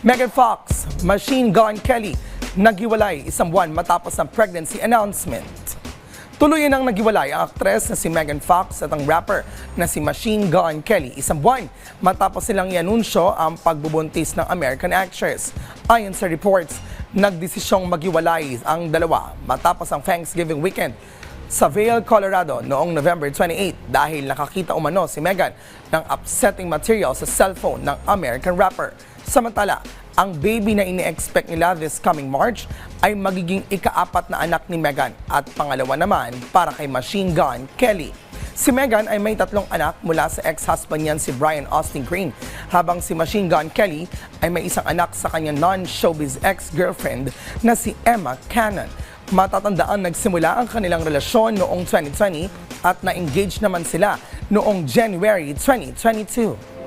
Megan Fox, Machine Gun Kelly, naghiwalay isang buwan matapos ang pregnancy announcement. Tuluyan ang naghiwalay ang aktres na si Megan Fox at ang rapper na si Machine Gun Kelly isang buwan matapos silang ianunsyo ang pagbubuntis ng American actress. Ayon sa reports, nagdesisyong maghiwalay ang dalawa matapos ang Thanksgiving weekend sa Vail, Colorado noong November 28 dahil nakakita umano si Megan ng upsetting material sa cellphone ng American rapper. Samantala, ang baby na ini-expect nila this coming March ay magiging ika-4 na anak ni Megan at pangalawa naman para kay Machine Gun Kelly. Si Megan ay may 3 anak mula sa ex-husband niyan si Brian Austin Green, habang si Machine Gun Kelly ay may isang anak sa kanyang non-showbiz ex-girlfriend na si Emma Cannon. Matatandaan nagsimula ang kanilang relasyon noong 2020 at na-engage naman sila noong January 2022.